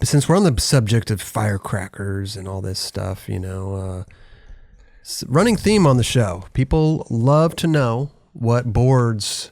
since we're on the subject of firecrackers and all this stuff, running theme on the show. People love to know what boards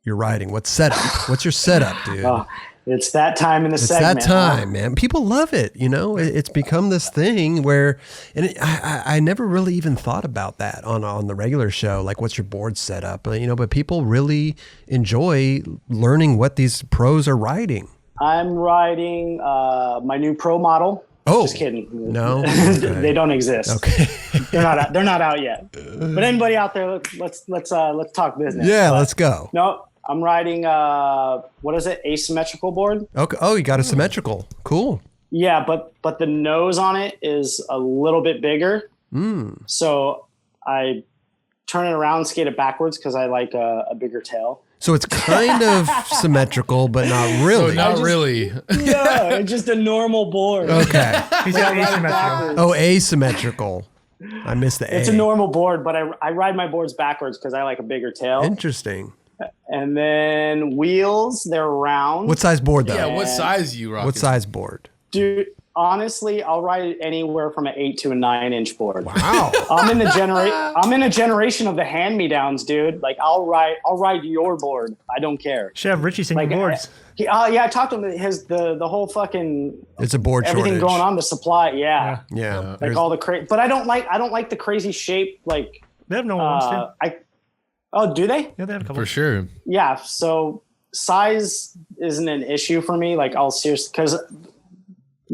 you're riding. What setup? What's your setup, dude? Oh, it's that time in the segment. It's that time, man. People love it. It's become this thing where, and I never really even thought about that on the regular show. Like, what's your board setup? But people really enjoy learning what these pros are riding. I'm riding my new pro model. Oh, just kidding. No, okay. They don't exist. Okay, they're not out yet. But anybody out there, let's talk business. Yeah, let's go. No, I'm riding what is it? Asymmetrical board. Okay. Oh, you got a symmetrical. Cool. Yeah, but the nose on it is a little bit bigger. So I turn it around, skate it backwards because I like a bigger tail. So it's kind of symmetrical, but not really. So not really. Yeah, it's just a normal board. Okay. He's got asymmetrical. Oh, asymmetrical. I missed the A. It's a normal board, but I ride my boards backwards because I like a bigger tail. Interesting. And then wheels, they're round. What size board, though? Yeah, what size you rocking? What size board? Dude, honestly, I'll ride it anywhere from an 8 to a 9-inch board. Wow. I'm in a generation of the hand-me-downs, dude. Like I'll ride your board. I don't care. Should have Richie sing boards. I talked to him. The whole fucking it's a board everything shortage. going on, the supply. Yeah. Yeah. All the crazy, but I don't like the crazy shape. Like they have no ones too. Oh, do they? Yeah, they have a couple. For sure. Yeah. So size isn't an issue for me. Like I'll seriously, because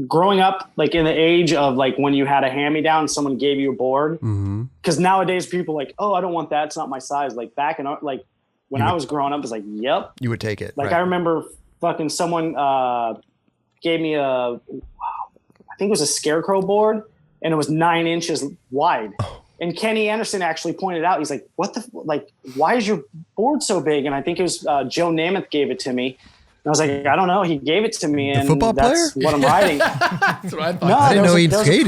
growing up, like in the age of like when you had a hand-me-down, someone gave you a board. Because nowadays people are like, oh, I don't want that. It's not my size. Like back in like when I was growing up, it's like, yep. You would take it. Like right. I remember fucking someone gave me I think it was a Scarecrow board, and it was 9 inches wide. And Kenny Anderson actually pointed out, he's like, why is your board so big? And I think it was Joe Namath gave it to me. And I was like, I don't know. He gave it to me, and football that's player? what I'm riding. That's what I thought. No, I didn't know he'd there was skated.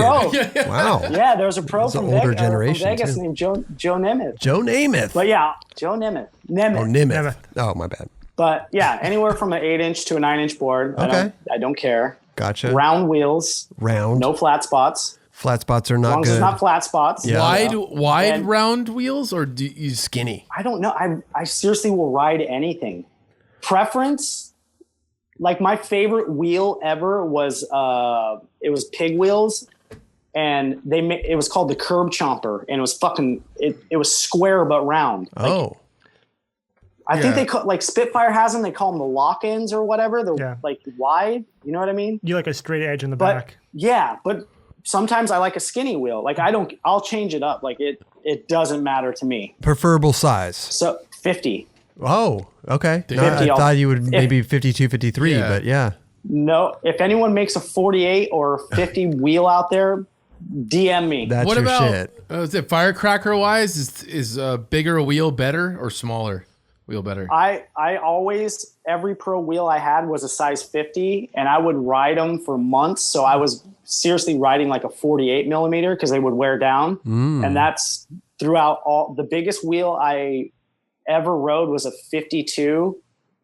Wow. Yeah, there was a pro It's an from older Vegas, generation, Vegas too. named Joe Namath. Joe Namath. But yeah, Joe Namath. Oh, Namath. Oh, my bad. But yeah, anywhere from an 8-inch to a 9-inch board. Okay. I don't care. Gotcha. Round wheels. Round. No flat spots. Flat spots are As not long as good. it's not flat spots. Yeah. Wide And- round wheels, or do you Skinny. I don't know. I seriously will ride anything. Preference, like my favorite wheel ever was it was pig wheels, and it was called the Curb Chomper, and it was fucking it was square but round. Oh. I think they call, like Spitfire has them. They call them the lock-ins or whatever. They're like wide. You know what I mean? You like a straight edge in the But back. yeah, but sometimes I like a skinny wheel. Like I'll change it up. Like it doesn't matter to me. Preferable size. So 50. Oh, okay. No, 50, I thought you would maybe 52, 53, but yeah. No, if anyone makes a 48 or 50 wheel out there, DM me. That's what your about, shit. Is it firecracker wise? Is a bigger wheel better or smaller wheel better? I always, every pro wheel I had was a size 50, and I would ride them for months. So I was seriously riding like a 48 millimeter because they would wear down. And that's throughout all. The biggest wheel I ever rode was a 52,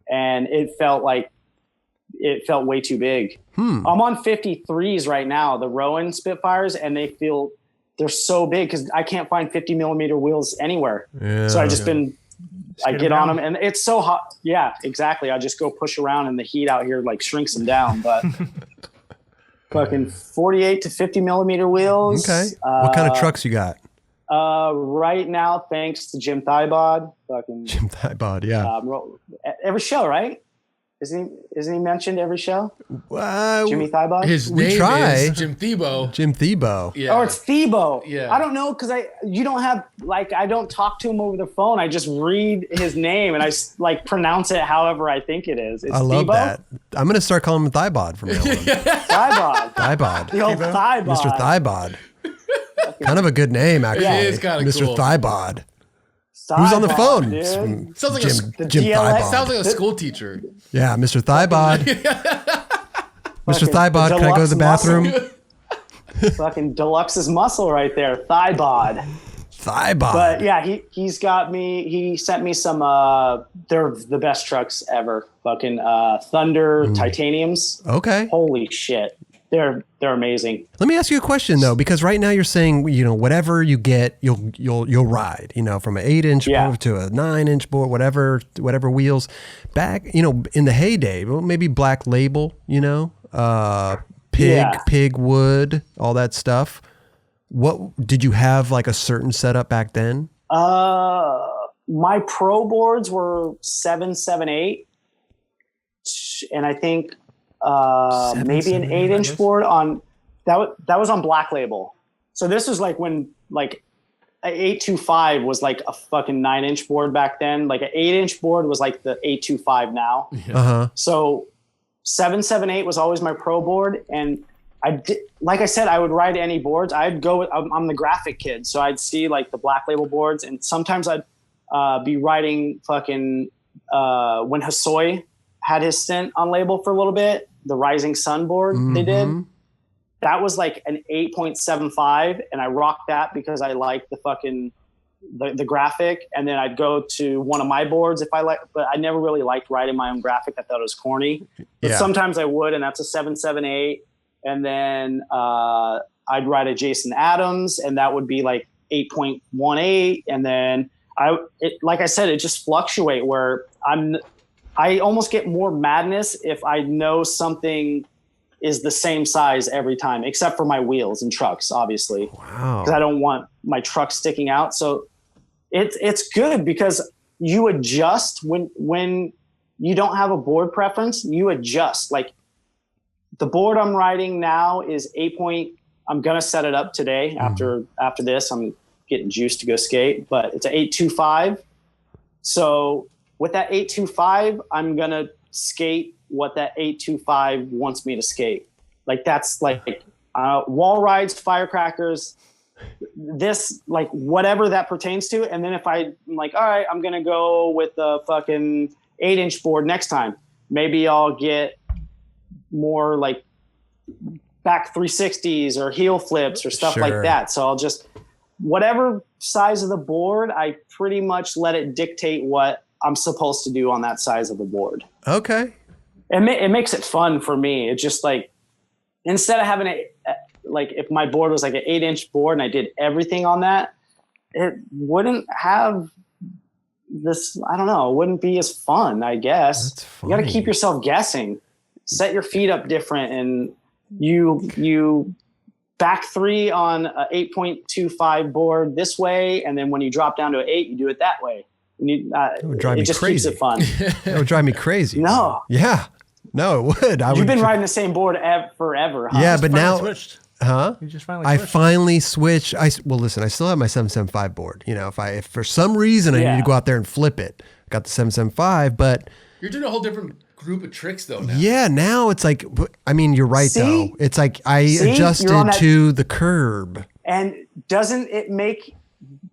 and it felt way too big. I'm on 53s right now, the Rowan Spitfires, and they're so big because I can't find 50 millimeter wheels anywhere. Yeah, so I just I get on them, and it's so hot. Yeah, exactly. I just go push around, and the heat out here like shrinks them down. But fucking 48 to 50 millimeter wheels. Okay. What kind of trucks you got? Right now, thanks to Jim Thybod. Jim Thybod, yeah. Every show, right? Isn't he mentioned every show? Jimmy Thybod? His name is Jim Thiebaud. Jim Thiebaud. Yeah. Oh, it's Thiebaud. Yeah. I don't know because I don't talk to him over the phone. I just read his name and I like pronounce it however I think it is. It's I love Thiebaud? that. I'm going to start calling him Thybod from now on. Thybod. Thybod. The old Thybod. Mr. Thybod. Kind of a good name, actually. Yeah, it is kind of Mr. cool. Thybod. Who's on the phone? Dude. Sounds like Jim Thybod. Sounds like a school teacher. Yeah, Mr. Thybod. Mr. Thybod, can I go to the bathroom? Fucking Deluxe's muscle right there. Thybod. Thybod. But yeah, he sent me some They're the best trucks ever. Fucking Thunder Titaniums. Okay. Holy shit. They're amazing. Let me ask you a question though, because right now you're saying, whatever you get, you'll ride, from an 8-inch board to a 9-inch board, whatever wheels. Back, in the heyday, well, maybe Black Label, pig wood, all that stuff. What did you have, like a certain setup back then? My pro boards were 778, and I think maybe an 8-inch board on that was on Black Label. So this was like when like an 825 was like a fucking 9-inch board back then. Like an 8-inch board was like the 825 now. So 778 was always my pro board, and like I said, I would ride any boards. I'm the graphic kid, so I'd see like the Black Label boards, and sometimes I'd be riding fucking when Hosoi had his stint on label for a little bit, the Rising Sun board they did. That was like an 8.75, and I rocked that because I liked the fucking the graphic. And then I'd go to one of my boards if I like, but I never really liked riding my own graphic. I thought it was corny, but sometimes I would, and that's a 778. And then I'd ride a Jason Adams, and that would be like 8.18. And then like I said, it just fluctuate where I almost get more madness if I know something is the same size every time, except for my wheels and trucks, obviously. Wow. Because I don't want my truck sticking out. So it's good because you adjust when you don't have a board preference, you adjust. Like the board I'm riding now is 8 point. I'm going to set it up today after this. I'm getting juiced to go skate, but it's an 825. So with that 825, I'm going to skate what that 825 wants me to skate. Like that's like wall rides, firecrackers, this, like whatever that pertains to. And then if I'm like, all right, I'm going to go with the fucking 8-inch board next time, maybe I'll get more like back 360s or heel flips or stuff like that. So I'll just, whatever size of the board, I pretty much let it dictate what I'm supposed to do on that size of the board. Okay. It makes it fun for me. It's just like, instead of having like if my board was like an 8-inch board and I did everything on that, it wouldn't have this, I don't know, it wouldn't be as fun, I guess. You got to keep yourself guessing, set your feet up different, and you back 3 on a 8.25 board this way, and then when you drop down to an 8, you do it that way. It would drive me crazy. Keeps it fun. It would drive me crazy. No. Yeah. No, it would. You've been riding the same board forever, huh? Yeah, but now... Switched. Huh? You just finally switched. I finally switched. Well, listen, I still have my 775 board. If for some reason I need to go out there and flip it, I got the 775, but... You're doing a whole different group of tricks though now. Yeah, now it's like, I mean, you're right though. It's like I adjusted to the curb. And doesn't it make...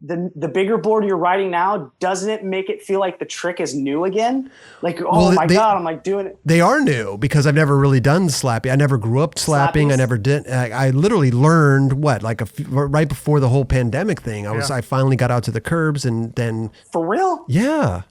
The bigger board you're riding now, doesn't it make it feel like the trick is new again? Like, God, I'm like doing it. They are new because I've never really done slapping. I never grew up slapping. I never did. I literally learned right before the whole pandemic thing. I finally got out to the curbs and then. For real? Yeah.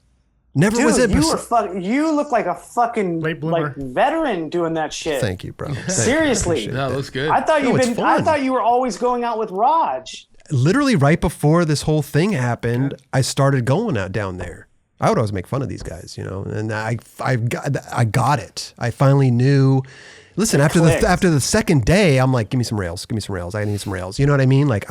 Never Dude, was it. You look like a fucking like veteran doing that shit. Thank you, bro. Seriously. That looks good. I thought you were always going out with Raj. Literally right before this whole thing happened, I started going out down there. I would always make fun of these guys, and I got it. I finally knew. Listen, after the second day, I'm like, give me some rails. I need some rails. You know what I mean? Like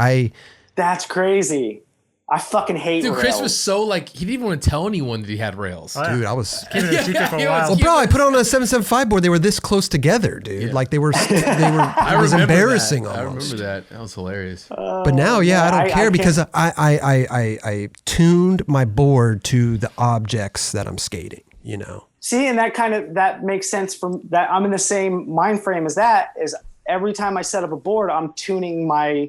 That's crazy. I fucking hate rails. Chris was so like, he didn't even want to tell anyone that he had rails. Dude, I was keeping it a secret for a while. Well, bro, I put on a 775 board. They were this close together, dude. Yeah. Like they were. It was embarrassing almost. I remember that. That was hilarious. But now, I don't care because I tuned my board to the objects that I'm skating. See, and that makes sense from that. I'm in the same mind frame as that. Is every time I set up a board, I'm tuning my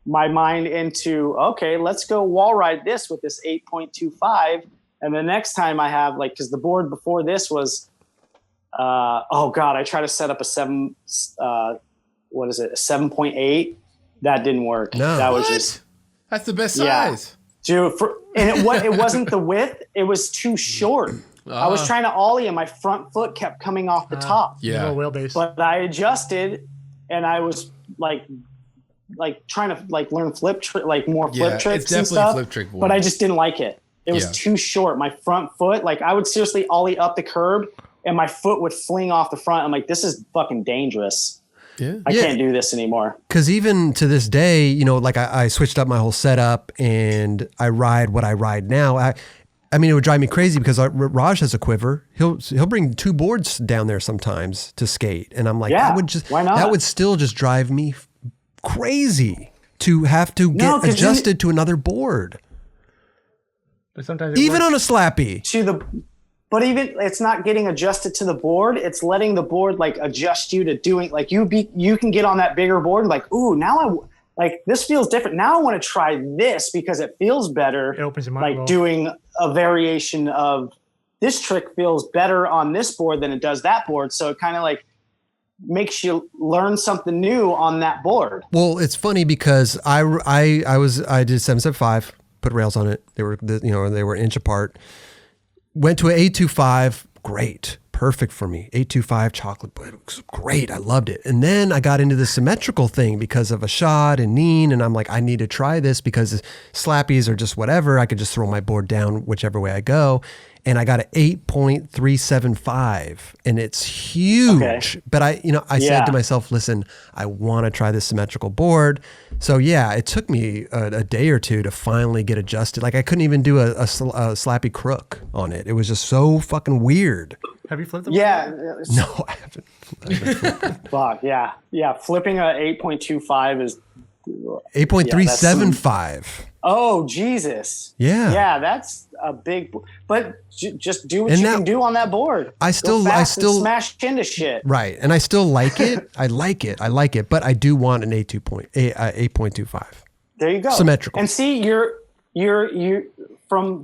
mind into, okay, let's go wall ride this with this 8.25. And the next time I have because the board before this was, I tried to set up a 7.8. That didn't work. No. That was just. That's the best size. Dude, it wasn't the width. It was too short. I was trying to ollie and my front foot kept coming off the top. Yeah. Wheelbase. But I adjusted and I was like trying to like learn more flip tricks it's and definitely stuff. a flip trick board. But I just didn't like it. It was too short. My front foot, like I would seriously ollie up the curb and my foot would fling off the front. I'm like, this is fucking dangerous. Yeah. I can't do this anymore. Because even to this day, you know, like I switched up my whole setup and I ride what I ride now. I mean, it would drive me crazy because Raj has a quiver. He'll bring 2 boards down there sometimes to skate, and I'm like, why not? That would still just drive me crazy to have to get adjusted to another board. But sometimes Even on a slappy. But even it's not getting adjusted to the board. It's letting the board like adjust you to doing like you can get on that bigger board and like, ooh, now this feels different. Now I want to try this because it feels better. It opens your mind. Like doing a variation of this trick feels better on this board than it does that board. So it kind of like makes you learn something new on that board. Well, it's funny because I did 775, put rails on it. They were an inch apart. Went to an 825, great, perfect for me. 825 chocolate, but it was great. I loved it. And then I got into the symmetrical thing because of a shot and Neen, and I'm like, I need to try this because slappies are just whatever. I could just throw my board down whichever way I go. And I got an 8.375, and it's huge. Okay. But I said to myself, listen, I want to try this symmetrical board. So yeah, it took me a day or two to finally get adjusted. Like I couldn't even do a slappy crook on it. It was just so fucking weird. Have you flipped them? Yeah. No, I haven't. Fuck yeah. Yeah. Flipping a 8.25 is 8.375. Oh, Jesus. Yeah. Yeah, that's a big, but just do what you can do on that board. I still smash into shit. Right. And I still like it. I like it, but I do want an 8.25. There you go. Symmetrical. And see,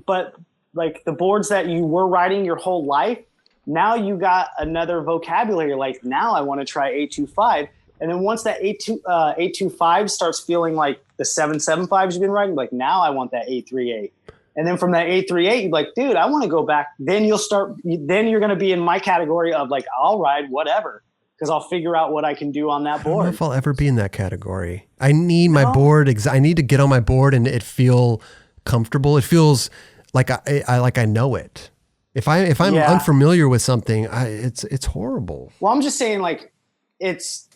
but like the boards that you were riding your whole life, now you got another vocabulary. Like now I want to try 825. And then once that 825 starts feeling like the 775s you've been riding, like now I want that 838. And then from that 838, you're like, dude, I want to go back. Then you're going to be in my category of like, I'll ride whatever because I'll figure out what I can do on that board. I don't know if I'll ever be in that category. I need my board. I need to get on my board and it feel comfortable. It feels like I know it. If I'm unfamiliar with something, it's horrible. Well, I'm just saying like it's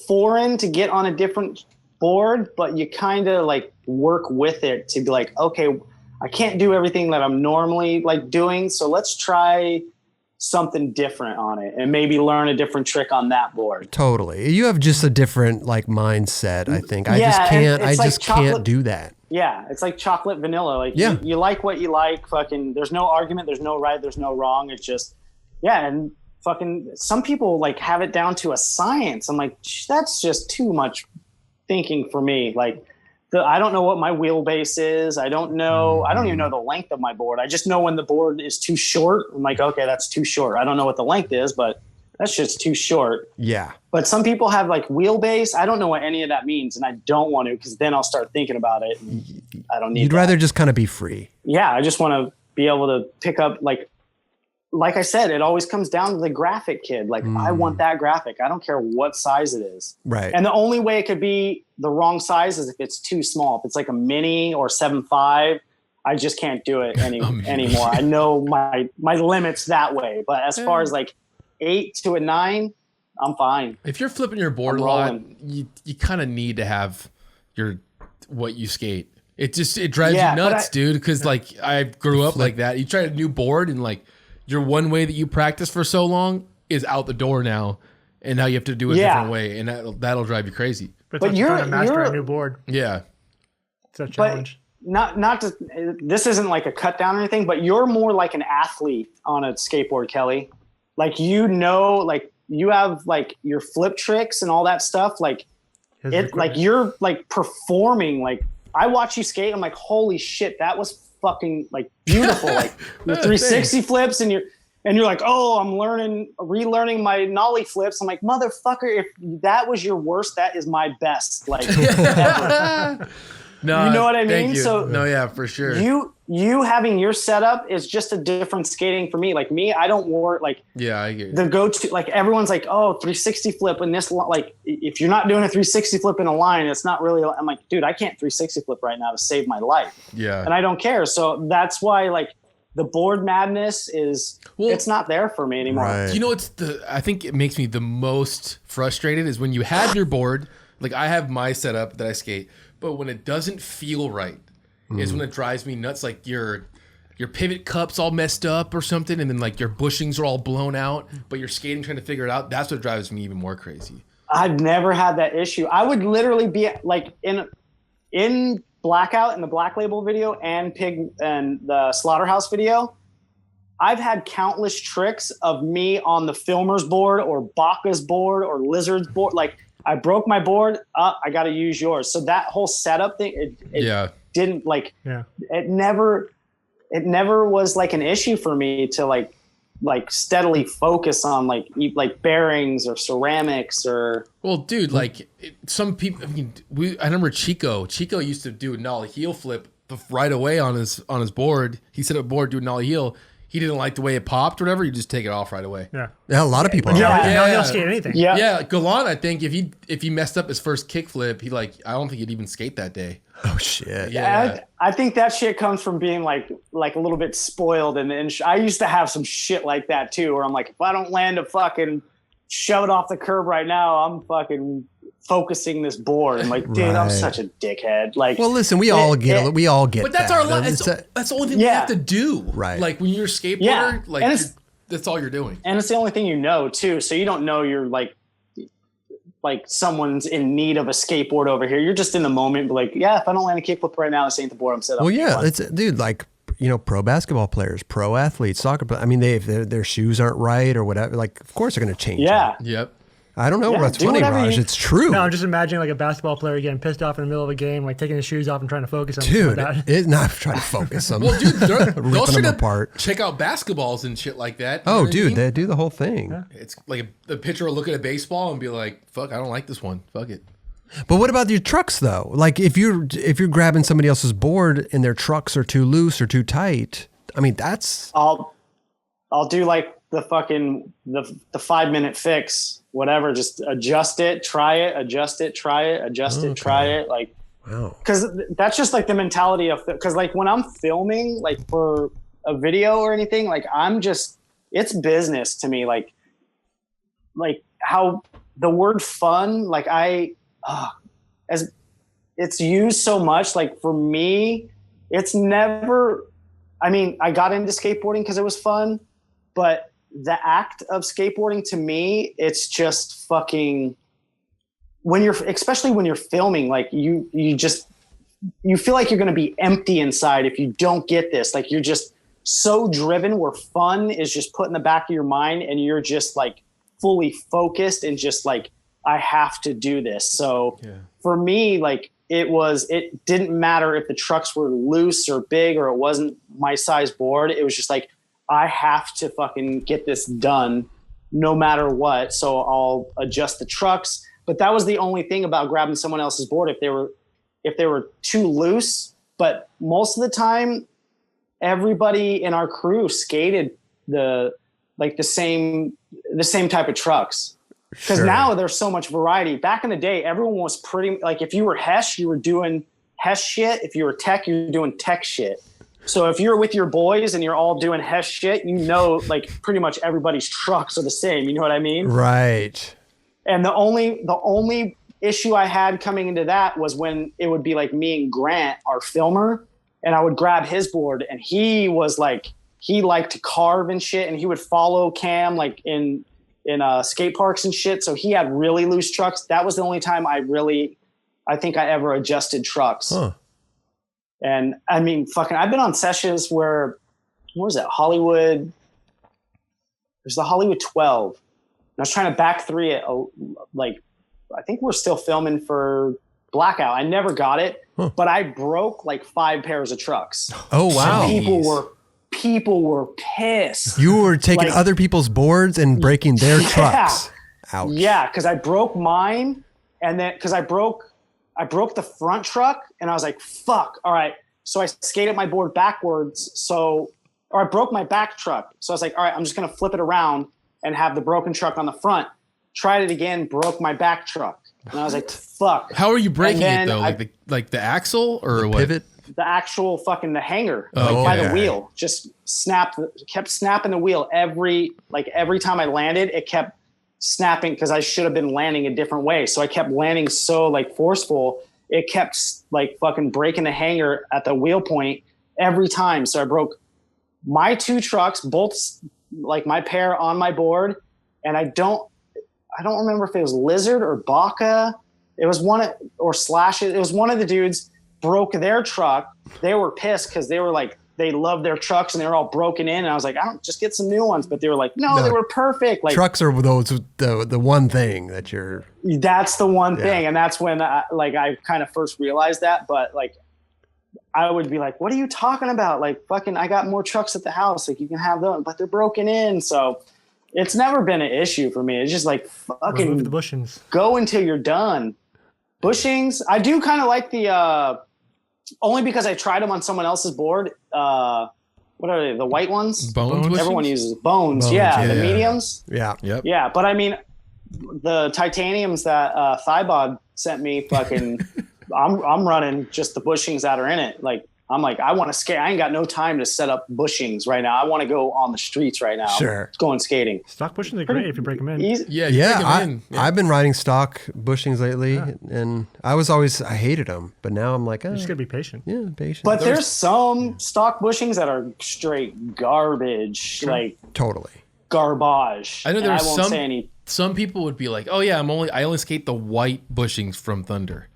foreign to get on a different board, but you kind of like work with it to be like, okay, I can't do everything that I'm normally like doing. So let's try something different on it and maybe learn a different trick on that board. Totally. You have just a different like mindset, I think. I just can't do that. Yeah. It's like chocolate vanilla. Like you like what you like. Fucking there's no argument. There's no right. There's no wrong. It's just, and fucking some people like have it down to a science. I'm like, that's just too much thinking for me. Like I don't know what my wheelbase is. I don't even know the length of my board. I just know when the board is too short. I'm like, okay, that's too short. I don't know what the length is, but that's just too short. Yeah. But some people have like wheelbase. I don't know what any of that means. And I don't want to, because then I'll start thinking about it. And I don't need You'd rather just kind of be free. Yeah. I just want to be able to pick up like I said, it always comes down to the graphic kid. Like I want that graphic. I don't care what size it is. Right. And the only way it could be the wrong size is if it's too small. If it's like a mini or 7.5, I just can't do it anymore. I know my limits that way. But as far as like 8 to a 9, I'm fine. If you're flipping your board a lot, you kind of need to have what you skate. It drives you nuts, dude. Because like I grew up like that. You try a new board and like your one way that you practice for so long is out the door now, and now you have to do it a different way, and that'll drive you crazy. But you're trying to master a new board. Yeah, it's a challenge. This isn't like a cut down or anything, but you're more like an athlete on a skateboard, Kelly. Like like you have like your flip tricks and all that stuff. Like like you're like performing. Like I watch you skate, I'm like, holy shit, that was fucking like beautiful. Like your 360 flips and you're like, oh, I'm relearning my nollie flips. I'm like, motherfucker, if that was your worst, that is my best. Like ever. No, you know what I mean? You. So no, yeah, for sure. you having your setup is just a different skating for me. Like me, I don't work like I get it. The go-to, like everyone's like, oh, 360 flip in this, like if you're not doing a 360 flip in a line, it's not really, I'm like, dude, I can't 360 flip right now to save my life. Yeah. And I don't care. So that's why like the board madness is, it's not there for me anymore. Right. You know, I think it makes me the most frustrated is when you have your board, like I have my setup that I skate, but when it doesn't feel right, is when it drives me nuts. Like your pivot cup's all messed up or something, and then like your bushings are all blown out, but you're skating trying to figure it out. That's what drives me even more crazy. I've never had that issue. I would literally be like in Blackout in the Black Label video and Pig and the Slaughterhouse video. I've had countless tricks of me on the filmer's board or Baca's board or Lizard's board. Like I broke my board, I got to use yours. So that whole setup thing, it didn't like, it never was like an issue for me to like steadily focus on like bearings or ceramics or. Well, dude, like some people, I mean, I remember Chico used to do a nollie heel flip right away on his board. He set up board, do a nollie heel. He didn't like the way it popped or whatever. You just take it off right away. Yeah, a lot of people. He'll skate anything. Yeah. Galan, I think if he messed up his first kickflip, I don't think he'd even skate that day. Oh shit. Yeah. I think that shit comes from being like a little bit spoiled, and I used to have some shit like that too, where I'm like, if I don't land a fucking shove it off the curb right now, I'm fucking focusing this board. I'm like, dude, I'm such a dickhead. Like, well, listen, we all get it. We all get. But that's that. our life. That's the only thing we have to do. Right. Like when you're a skateboarder, like that's all you're doing. And it's the only thing you know too. So you don't know you're like someone's in need of a skateboard over here. You're just in the moment, but like, yeah, if I don't land a kickflip right now, this ain't the board I'm set up. Well, yeah, it's dude, like, you know, pro basketball players, pro athletes, soccer. I mean, their shoes aren't right or whatever. Like, of course they're going to change. Yeah. Them. Yep. I don't know. That's funny, Raj. It's true. No, I'm just imagining like a basketball player getting pissed off in the middle of a game, like taking his shoes off and trying to focus on dude, like it's not trying to focus on well, dude, they'll them apart. Check out basketballs and shit like that. Oh, dude, they do the whole thing. Yeah. It's like the pitcher will look at a baseball and be like, fuck, I don't like this one. Fuck it. But what about your trucks though? Like if you're grabbing somebody else's board and their trucks are too loose or too tight, I mean, that's... I'll do like the fucking, the 5-minute fix, whatever, just adjust it, try it, adjust it, try it, adjust it, try it. Like, wow. Cause that's just like the mentality of, cause like when I'm filming, like for a video or anything, like it's business to me. Like how the word fun, like as it's used so much, like for me, it's never, I mean, I got into skateboarding because it was fun, but the act of skateboarding to me, it's just fucking especially when you're filming, like you feel like you're going to be empty inside if you don't get this. Like you're just so driven where fun is just put in the back of your mind and you're just like fully focused and just like, I have to do this. So for me, like it didn't matter if the trucks were loose or big or it wasn't my size board. It was just like, I have to fucking get this done no matter what. So I'll adjust the trucks. But that was the only thing about grabbing someone else's board if they were too loose. But most of the time, everybody in our crew skated the same type of trucks. Because now there's so much variety. Back in the day, everyone was pretty like if you were Hesh, you were doing Hesh shit. If you were Tech, you were doing Tech shit. So if you're with your boys and you're all doing Hesh shit, you know, like pretty much everybody's trucks are the same. You know what I mean? Right. And the only issue I had coming into that was when it would be like me and Grant, our filmer, and I would grab his board and he was like, he liked to carve and shit. And he would follow Cam like in skate parks and shit. So he had really loose trucks. That was the only time I think I ever adjusted trucks. Huh. And I mean, I've been on sessions where, what was that? There's the Hollywood 12. And I was trying to back 3 it. I think we're still filming for Blackout. I never got it, but I broke like 5 pairs of trucks. Oh, wow. So people were pissed. You were taking other people's boards and breaking their trucks. Ouch. Yeah. Cause I broke mine and then, cause I broke the front truck and I was like, fuck, all right, So I skated my board backwards. Or I broke my back truck. So I was like, all right, I'm just going to flip it around and have the broken truck on the front. Tried it again, broke my back truck. And I was like, fuck. How are you breaking it though? Like the axle or what? Pivot? The actual the hanger by the wheel. Just kept snapping the wheel every time I landed, it kept snapping because I should have been landing a different way. So I kept landing so like forceful. It kept like fucking breaking the hanger at the wheel point every time. So I broke my 2 trucks, both like my pair on my board. And I don't remember if it was Lizard or Baca. It was or Slash. It was one of the dudes broke their truck. They were pissed because they were like, they loved their trucks and they were all broken in. And I was like, I don't just get some new ones. But they were like, no, they were perfect. Like trucks are the one thing that you're. That's the one thing. And that's when I kind of first realized that. But like, I would be like, what are you talking about? Like fucking, I got more trucks at the house. Like you can have them, but they're broken in. So it's never been an issue for me. It's just like fucking remove the bushings. Go until you're done. Bushings. I do kind of like the, only because I tried them on someone else's board. What are they? The white ones? Bones. Everyone uses bones. Yeah, the mediums. Yeah. Yep. Yeah, but I mean, the titaniums that Thybod sent me, fucking, I'm running just the bushings that are in it. Like, I'm like, I want to skate. I ain't got no time to set up bushings right now. I want to go on the streets right now. Sure. Going skating. Stock bushings are great if you break them in. Easy. Yeah. I've been riding stock bushings lately, and I hated them, but now I'm like, You just gotta be patient. yeah, patient. But there's some stock bushings that are straight garbage, like totally garbage. I know there's won't say any. Some people would be like, oh yeah, I only skate the white bushings from Thunder.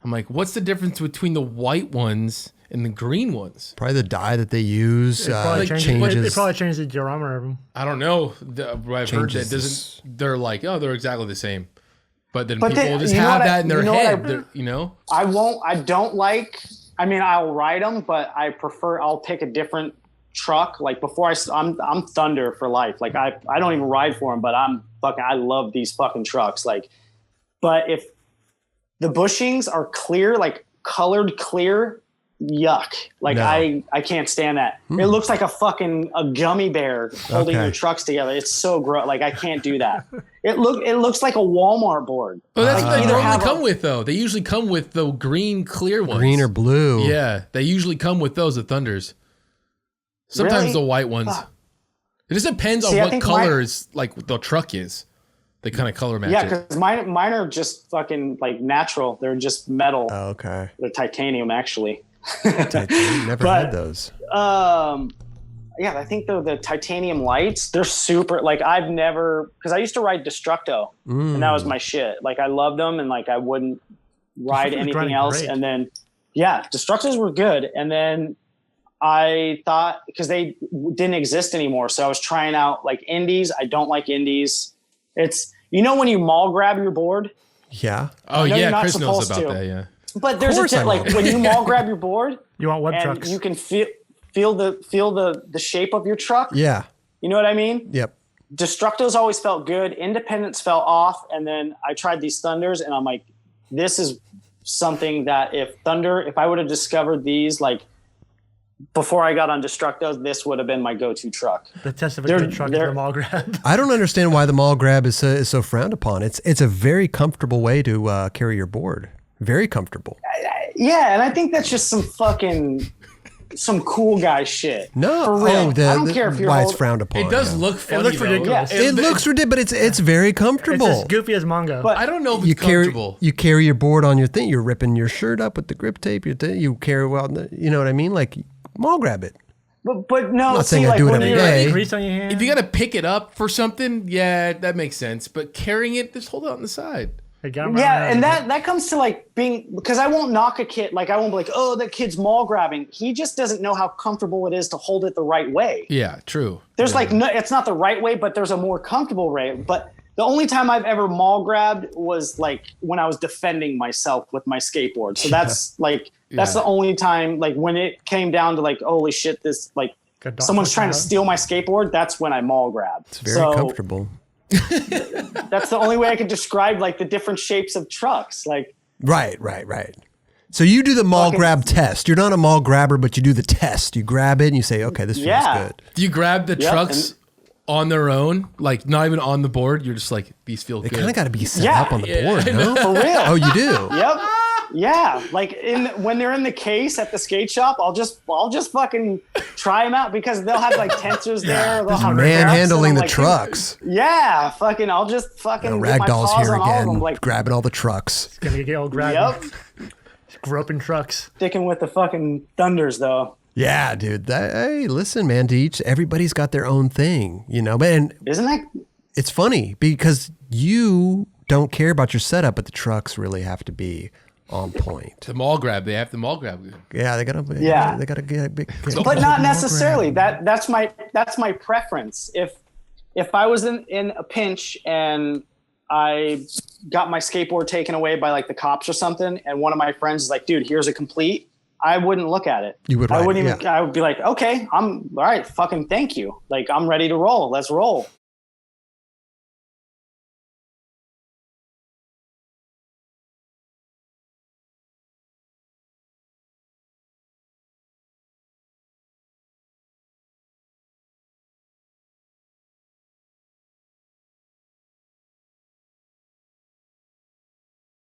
I'm like, what's the difference between the white ones and the green ones? Probably the dye that they use It probably changes. It probably changes the diorama of them. I don't know. I've heard that doesn't. They're like, oh, they're exactly the same. But then people just have that in their head. I don't like. I mean, I'll ride them, but I'll pick a different truck. Like before I'm Thunder for life. Like I don't even ride for them, but I love these fucking trucks. Like, but if the bushings are clear, like colored clear, yuck. Like I can't stand that. It looks like a gummy bear holding your trucks together. It's so gross. Like I can't do that. It looks like a Walmart board. Oh, that's what they normally come with though. They usually come with the green clear ones. Green or blue. Yeah, they usually come with those at Thunders. Sometimes Really? the white ones. It just depends on what colors like the truck is. They kind of color match. Yeah, because mine are just fucking like natural. They're just metal. Oh, okay. They're titanium actually. Never had those. Yeah, I think the titanium lights, they're super, like I've never, because I used to ride Destructo and that was my shit. Like I loved them and like I wouldn't ride anything else. Great. And then, yeah, Destructos were good. And then I thought, because they didn't exist anymore. So I was trying out like indies. I don't like indies. It's, when you mall grab your board? Yeah. Oh yeah, Chris knows about that, yeah. But there's a tip, like when you mall grab your board, you want web and trucks. you can feel the shape of your truck. Yeah. You know what I mean? Yep. Destructos always felt good. Independence fell off, and then I tried these Thunders, and I'm like, this is something that if I would have discovered these like before I got on Destructos, this would have been my go-to truck. The test of a good truck is the mall grab. I don't understand why the mall grab is so frowned upon. It's a very comfortable way to carry your board. Very comfortable. Yeah, and I think that's just some cool guy shit. No, for real. I don't care if you're why it's frowned upon. It does look funny. It looks ridiculous. Yeah. It looks ridiculous, but it's very comfortable. It's as goofy as manga. But I don't know if it's comfortable. You carry your board on your thing. You're ripping your shirt up with the grip tape. You carry you know what I mean? Like mall grab it. But no, I'm not saying I do it every day. Grease on your hand. If you got to pick it up for something, yeah, that makes sense. But carrying it, just hold it on the side. Yeah, and that comes to like being, because I won't knock a kid. Like I won't be like, oh, that kid's mall grabbing. He just doesn't know how comfortable it is to hold it the right way. Yeah, true. There's it's not the right way, but there's a more comfortable way. But the only time I've ever mall grabbed was like when I was defending myself with my skateboard. So that's that's the only time, like when it came down to like, holy shit, this like someone's trying to steal my skateboard. That's when I mall grabbed. It's very comfortable. That's the only way I can describe like the different shapes of trucks. Like right. So you do the mall grab test. You're not a mall grabber, but you do the test. You grab it and you say, okay, this feels good. Do you grab the trucks on their own? Like not even on the board? You're just like, these feel good. They kind of got to be set up on the board, no? For real. Oh, you do? Yep. Yeah, like when they're in the case at the skate shop, I'll just fucking try them out because they'll have like tensors there. They'll have manhandling the trucks. Yeah, fucking. I'll just fucking. Ragdoll's here again, grabbing all the trucks. It's gonna get old grabbing. Yep. Groping trucks. Sticking with the fucking thunders though. Yeah, dude. Hey, listen, man. Everybody's got their own thing, you know. Man, isn't that? It's funny because you don't care about your setup, but the trucks really have to be on point. The mall grab. They have the mall grab. Yeah, they gotta get big. But not necessarily. That's my preference. If I was in a pinch and I got my skateboard taken away by like the cops or something, and one of my friends is like, dude, here's a complete, I wouldn't look at it. You would. I wouldn't even. I would be like, okay, I'm all right. Fucking thank you. Like I'm ready to roll. Let's roll.